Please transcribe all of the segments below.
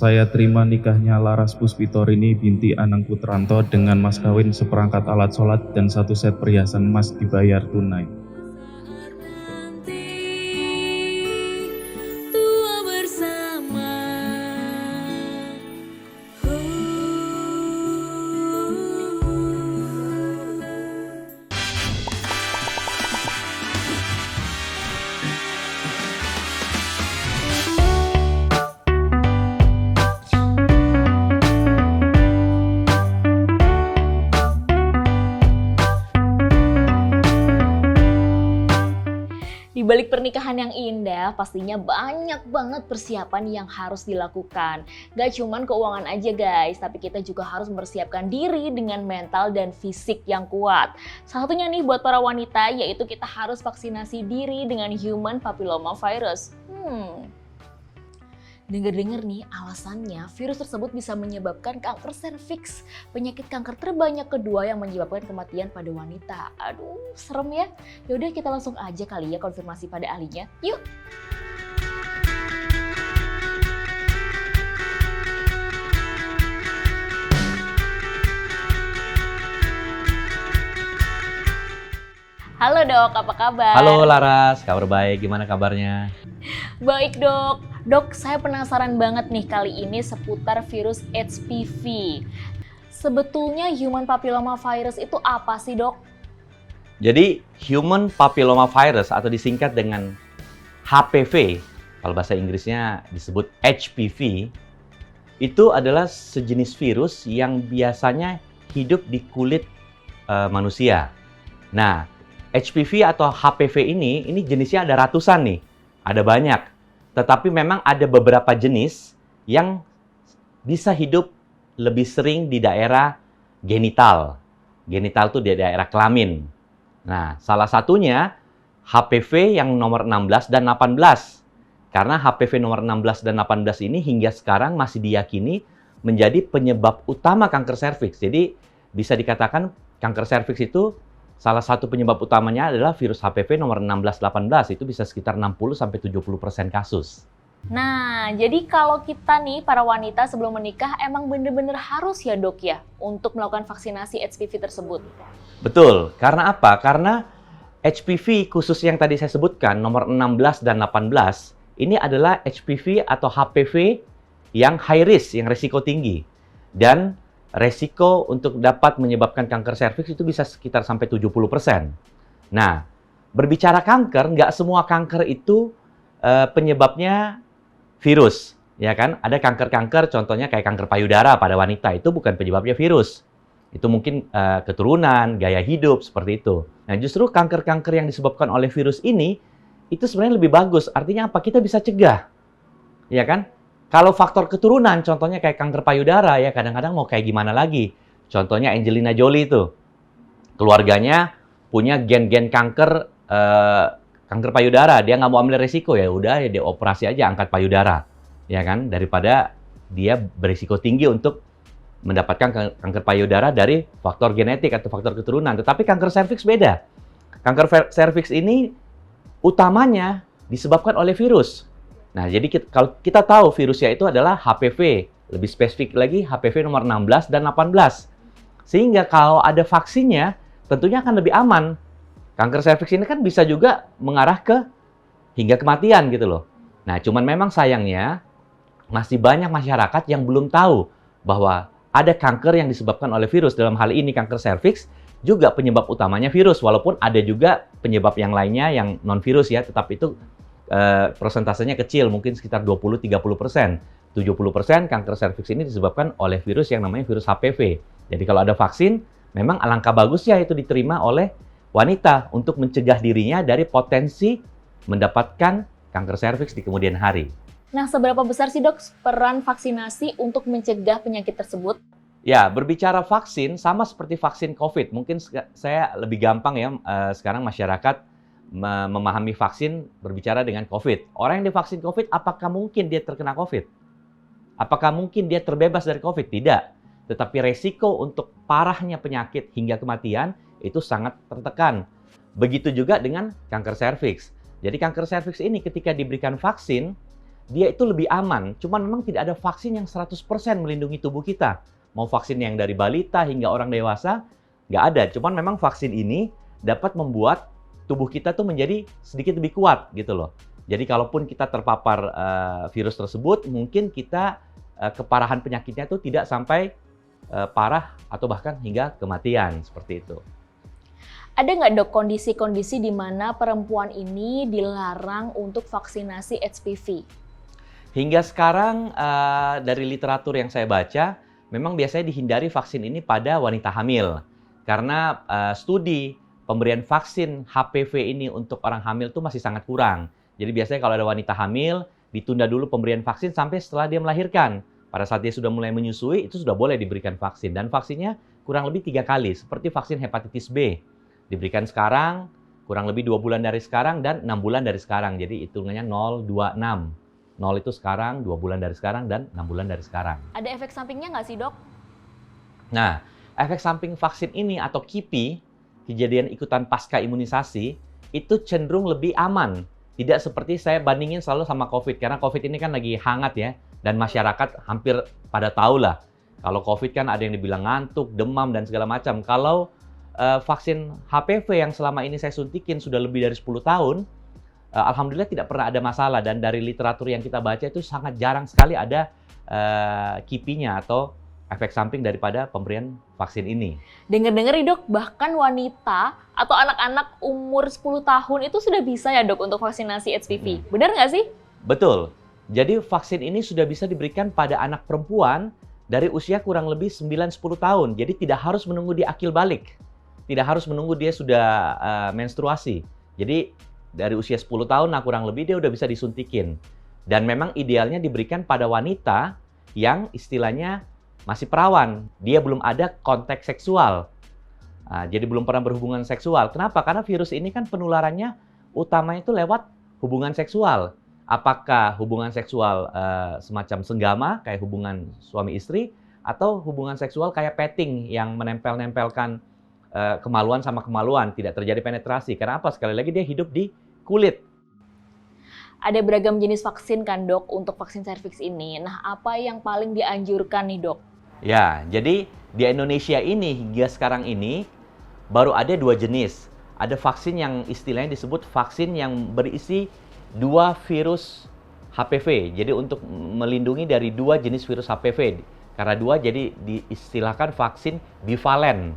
Saya terima nikahnya Laras Puspitorini binti Anang Putranto dengan mas kawin seperangkat alat sholat dan satu set perhiasan emas dibayar tunai. Tua bersama. Di balik pernikahan yang indah, pastinya banyak banget persiapan yang harus dilakukan. Gak cuman keuangan aja guys, tapi kita juga harus mempersiapkan diri dengan mental dan fisik yang kuat. Salah satunya nih buat para wanita, yaitu kita harus vaksinasi diri dengan human papilloma virus. Dengar-dengar nih alasannya virus tersebut bisa menyebabkan kanker serviks, penyakit kanker terbanyak kedua yang menyebabkan kematian pada wanita. Aduh, serem ya. Yaudah kita langsung aja kali ya konfirmasi pada ahlinya. Yuk! Halo dok, apa kabar? Halo Laras, kabar baik. Gimana kabarnya? Baik dok. Dok, saya penasaran banget nih kali ini seputar virus HPV. Sebetulnya human papilloma virus itu apa sih dok? Jadi Human Papilloma Virus atau disingkat dengan HPV, kalau bahasa Inggrisnya disebut HPV, itu adalah sejenis virus yang biasanya hidup di kulit manusia. Nah, HPV atau HPV ini jenisnya ada ratusan nih, ada banyak. Tetapi memang ada beberapa jenis yang bisa hidup lebih sering di daerah genital. Genital itu di daerah kelamin. Nah, salah satunya HPV yang nomor 16 dan 18. Karena HPV nomor 16 dan 18 ini hingga sekarang masih diyakini menjadi penyebab utama kanker serviks. Jadi bisa dikatakan kanker serviks itu salah satu penyebab utamanya adalah virus HPV nomor 16-18, itu bisa sekitar 60-70% kasus. Nah, jadi kalau kita nih para wanita sebelum menikah emang bener-bener harus ya dok ya untuk melakukan vaksinasi HPV tersebut? Betul, karena apa? Karena HPV khusus yang tadi saya sebutkan, nomor 16 dan 18, ini adalah HPV atau HPV yang high risk, yang risiko tinggi. Dan resiko untuk dapat menyebabkan kanker serviks itu bisa sekitar sampai 70%. Nah, berbicara kanker, nggak semua kanker itu penyebabnya virus, ya kan? Ada kanker-kanker, contohnya kayak kanker payudara pada wanita, itu bukan penyebabnya virus. Itu mungkin keturunan, gaya hidup, seperti itu. Nah, justru kanker-kanker yang disebabkan oleh virus ini, itu sebenarnya lebih bagus. Artinya apa? Kita bisa cegah, ya kan? Kalau faktor keturunan, contohnya kayak kanker payudara, ya kadang-kadang mau kayak gimana lagi. Contohnya Angelina Jolie itu. Keluarganya punya gen-gen kanker payudara. Dia nggak mau ambil resiko, ya udah ya dia operasi aja angkat payudara. Ya kan? Daripada dia berisiko tinggi untuk mendapatkan kanker payudara dari faktor genetik atau faktor keturunan. Tetapi kanker serviks beda. Kanker serviks ini utamanya disebabkan oleh virus. Nah, jadi kalau kita tahu virusnya itu adalah HPV, lebih spesifik lagi HPV nomor 16 dan 18. Sehingga kalau ada vaksinnya, tentunya akan lebih aman. Kanker serviks ini kan bisa juga mengarah ke hingga kematian gitu loh. Nah, cuman memang sayangnya masih banyak masyarakat yang belum tahu bahwa ada kanker yang disebabkan oleh virus. Dalam hal ini kanker serviks juga penyebab utamanya virus, walaupun ada juga penyebab yang lainnya yang non-virus ya, tetapi itu persentasenya kecil, mungkin sekitar 20-30%. 70% kanker serviks ini disebabkan oleh virus yang namanya virus HPV. Jadi kalau ada vaksin, memang alangkah bagusnya itu diterima oleh wanita untuk mencegah dirinya dari potensi mendapatkan kanker serviks di kemudian hari. Nah, seberapa besar sih dok peran vaksinasi untuk mencegah penyakit tersebut? Ya, berbicara vaksin sama seperti vaksin COVID. Mungkin saya lebih gampang ya, sekarang masyarakat memahami vaksin berbicara dengan COVID. Orang yang divaksin COVID, apakah mungkin dia terkena COVID? Apakah mungkin dia terbebas dari COVID? Tidak. Tetapi resiko untuk parahnya penyakit hingga kematian itu sangat tertekan. Begitu juga dengan kanker serviks. Jadi kanker serviks ini ketika diberikan vaksin, dia itu lebih aman. Cuman memang tidak ada vaksin yang 100% melindungi tubuh kita. Mau vaksin yang dari balita hingga orang dewasa, nggak ada. Cuman memang vaksin ini dapat membuat tubuh kita tuh menjadi sedikit lebih kuat gitu loh. Jadi kalaupun kita terpapar virus tersebut, mungkin kita keparahan penyakitnya tuh tidak sampai parah atau bahkan hingga kematian seperti itu. Ada nggak dok kondisi-kondisi di mana perempuan ini dilarang untuk vaksinasi HPV? Hingga sekarang dari literatur yang saya baca, memang biasanya dihindari vaksin ini pada wanita hamil. Karena studi pemberian vaksin HPV ini untuk orang hamil itu masih sangat kurang. Jadi biasanya kalau ada wanita hamil, ditunda dulu pemberian vaksin sampai setelah dia melahirkan. Pada saat dia sudah mulai menyusui, itu sudah boleh diberikan vaksin. Dan vaksinnya kurang lebih 3 kali, seperti vaksin hepatitis B. Diberikan sekarang, kurang lebih 2 bulan dari sekarang, dan 6 bulan dari sekarang. Jadi hitungannya 0, 2, 6. 0 itu sekarang, 2 bulan dari sekarang, dan 6 bulan dari sekarang. Ada efek sampingnya nggak sih dok? Nah, efek samping vaksin ini atau KIPI, kejadian ikutan pasca imunisasi, itu cenderung lebih aman. Tidak seperti saya bandingin selalu sama COVID, karena COVID ini kan lagi hangat ya, dan masyarakat hampir pada tahu lah. Kalau COVID kan ada yang dibilang ngantuk, demam, dan segala macam. Kalau vaksin HPV yang selama ini saya suntikin sudah lebih dari 10 tahun, alhamdulillah tidak pernah ada masalah. Dan dari literatur yang kita baca itu sangat jarang sekali ada KIPI-nya atau efek samping daripada pemberian vaksin ini. Dengar-dengar nih dok, bahkan wanita atau anak-anak umur 10 tahun itu sudah bisa ya dok untuk vaksinasi HPV. Benar nggak sih? Betul. Jadi vaksin ini sudah bisa diberikan pada anak perempuan dari usia kurang lebih 9-10 tahun. Jadi tidak harus menunggu dia akil balik. Tidak harus menunggu dia sudah menstruasi. Jadi dari usia 10 tahun, nah kurang lebih dia udah bisa disuntikin. Dan memang idealnya diberikan pada wanita yang istilahnya masih perawan. Dia belum ada kontak seksual. Jadi belum pernah berhubungan seksual. Kenapa? Karena virus ini kan penularannya utamanya itu lewat hubungan seksual. Apakah hubungan seksual semacam senggama, kayak hubungan suami istri, atau hubungan seksual kayak petting yang menempel-nempelkan kemaluan sama kemaluan, tidak terjadi penetrasi. Karena apa? Sekali lagi dia hidup di kulit. Ada beragam jenis vaksin kan dok untuk vaksin serviks ini. Nah, apa yang paling dianjurkan nih dok? Ya, jadi di Indonesia ini hingga sekarang ini baru ada 2 jenis. Ada vaksin yang istilahnya disebut vaksin yang berisi 2 virus HPV. Jadi untuk melindungi dari 2 jenis virus HPV. Karena 2 jadi diistilahkan vaksin bivalen.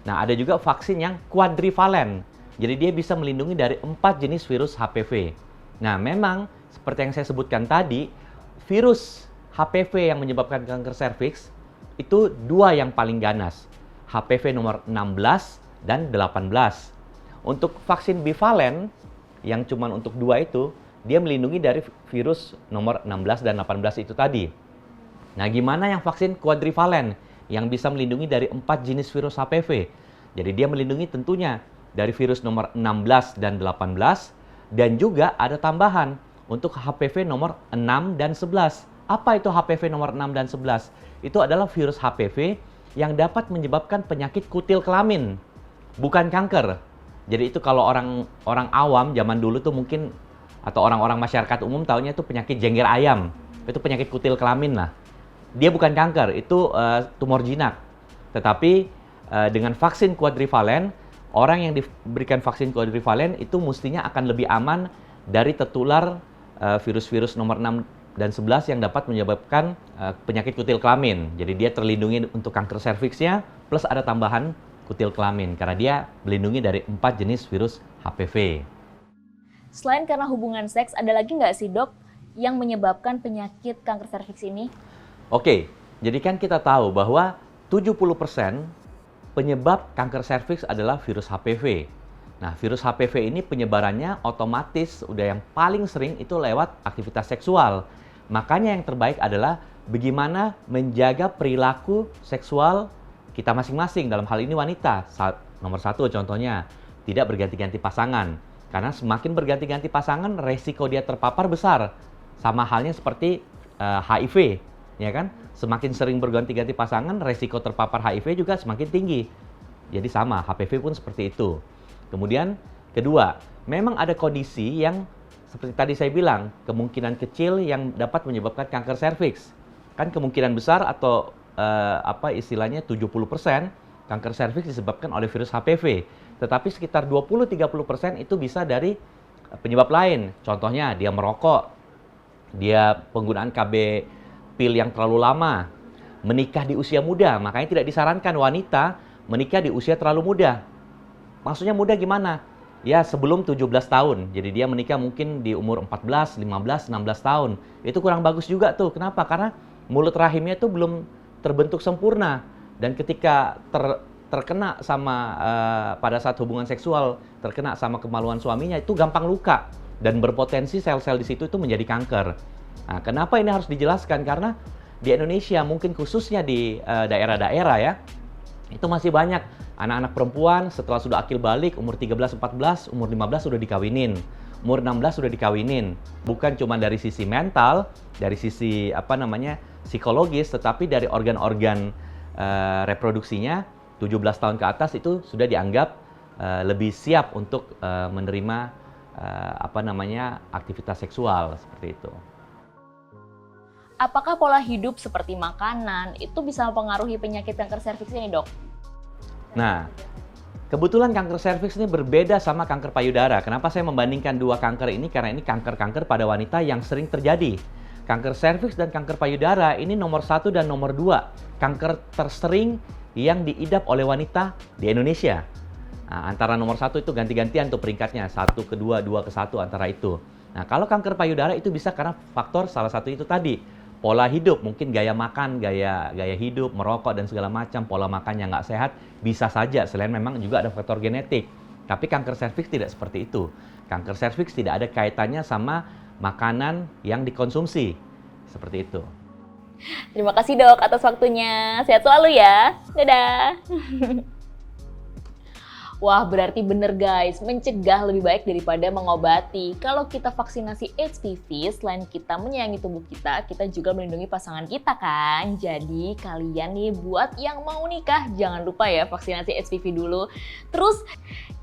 Nah, ada juga vaksin yang kuadrivalen. Jadi dia bisa melindungi dari 4 jenis virus HPV. Nah, memang seperti yang saya sebutkan tadi, virus HPV yang menyebabkan kanker serviks itu 2 yang paling ganas. HPV nomor 16 dan 18. Untuk vaksin bivalen yang cuma untuk 2 itu, dia melindungi dari virus nomor 16 dan 18 itu tadi. Nah, gimana yang vaksin kuadrivalen yang bisa melindungi dari 4 jenis virus HPV? Jadi dia melindungi tentunya dari virus nomor 16 dan 18, dan juga ada tambahan untuk HPV nomor 6 dan 11. Apa itu HPV nomor 6 dan 11? Itu adalah virus HPV yang dapat menyebabkan penyakit kutil kelamin, bukan kanker. Jadi itu kalau orang awam zaman dulu tuh mungkin, atau orang-orang masyarakat umum taunya itu penyakit jengger ayam. Itu penyakit kutil kelamin lah. Dia bukan kanker, itu tumor jinak. Tetapi dengan vaksin kuadrivalen, orang yang diberikan vaksin kuadrivalen itu mestinya akan lebih aman dari tertular virus-virus nomor 6 dan 11 yang dapat menyebabkan penyakit kutil kelamin. Jadi dia terlindungi untuk kanker serviksnya, plus ada tambahan kutil kelamin, karena dia melindungi dari 4 jenis virus HPV. Selain karena hubungan seks, ada lagi nggak sih dok yang menyebabkan penyakit kanker serviks ini? Oke, jadi kan kita tahu bahwa 70% penyebab kanker serviks adalah virus HPV. Nah, virus HPV ini penyebarannya otomatis udah yang paling sering itu lewat aktivitas seksual. Makanya yang terbaik adalah bagaimana menjaga perilaku seksual kita masing-masing, dalam hal ini wanita. Nomor 1 contohnya, tidak berganti-ganti pasangan. Karena semakin berganti-ganti pasangan, resiko dia terpapar besar. Sama halnya seperti HIV, ya kan? Semakin sering berganti-ganti pasangan, resiko terpapar HIV juga semakin tinggi. Jadi sama, HPV pun seperti itu. Kemudian kedua, memang ada kondisi yang seperti tadi saya bilang, kemungkinan kecil yang dapat menyebabkan kanker serviks. Kan kemungkinan besar atau istilahnya 70% kanker serviks disebabkan oleh virus HPV. Tetapi sekitar 20-30% itu bisa dari penyebab lain. Contohnya dia merokok, dia penggunaan KB pil yang terlalu lama, menikah di usia muda. Makanya tidak disarankan wanita menikah di usia terlalu muda. Maksudnya muda gimana? Ya sebelum 17 tahun. Jadi dia menikah mungkin di umur 14, 15, 16 tahun. Itu kurang bagus juga tuh. Kenapa? Karena mulut rahimnya itu belum terbentuk sempurna. Dan ketika terkena sama pada saat hubungan seksual, terkena sama kemaluan suaminya, itu gampang luka. Dan berpotensi sel-sel di situ itu menjadi kanker. Nah, kenapa ini harus dijelaskan? Karena di Indonesia, mungkin khususnya di daerah-daerah ya, itu masih banyak anak-anak perempuan setelah sudah akil balik, umur 13-14, umur 15 sudah dikawinin, umur 16 sudah dikawinin. Bukan cuma dari sisi mental, dari sisi psikologis, tetapi dari organ-organ reproduksinya, 17 tahun ke atas itu sudah dianggap lebih siap untuk menerima aktivitas seksual seperti itu. Apakah pola hidup seperti makanan itu bisa mempengaruhi penyakit kanker serviks ini, Dok? Nah, kebetulan kanker serviks ini berbeda sama kanker payudara. Kenapa saya membandingkan dua kanker ini? Karena ini kanker-kanker pada wanita yang sering terjadi. Kanker serviks dan kanker payudara ini nomor 1 dan nomor 2 kanker tersering yang diidap oleh wanita di Indonesia. Nah, antara nomor 1 itu ganti-gantian tuh peringkatnya, 1 ke 2, 2 ke 1 antara itu. Nah, kalau kanker payudara itu bisa karena faktor salah satu itu tadi. Pola hidup, mungkin gaya makan, gaya hidup, merokok dan segala macam, pola makan yang nggak sehat, bisa saja. Selain memang juga ada faktor genetik. Tapi kanker serviks tidak seperti itu. Kanker serviks tidak ada kaitannya sama makanan yang dikonsumsi. Seperti itu. Terima kasih, Dok, atas waktunya. Sehat selalu ya. Dadah. Wah, berarti bener guys, mencegah lebih baik daripada mengobati. Kalau kita vaksinasi HPV, selain kita menyayangi tubuh kita juga melindungi pasangan kita kan. Jadi kalian nih buat yang mau nikah, jangan lupa ya vaksinasi HPV dulu. Terus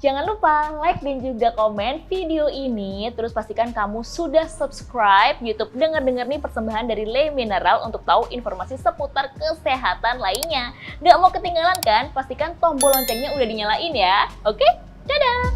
jangan lupa like dan juga komen video ini. Terus pastikan kamu sudah subscribe YouTube Dengar-Dengar nih persembahan dari Le Mineral untuk tahu informasi seputar kesehatan lainnya. Gak mau ketinggalan kan? Pastikan tombol loncengnya udah dinyalain ya. Oke? Dadah!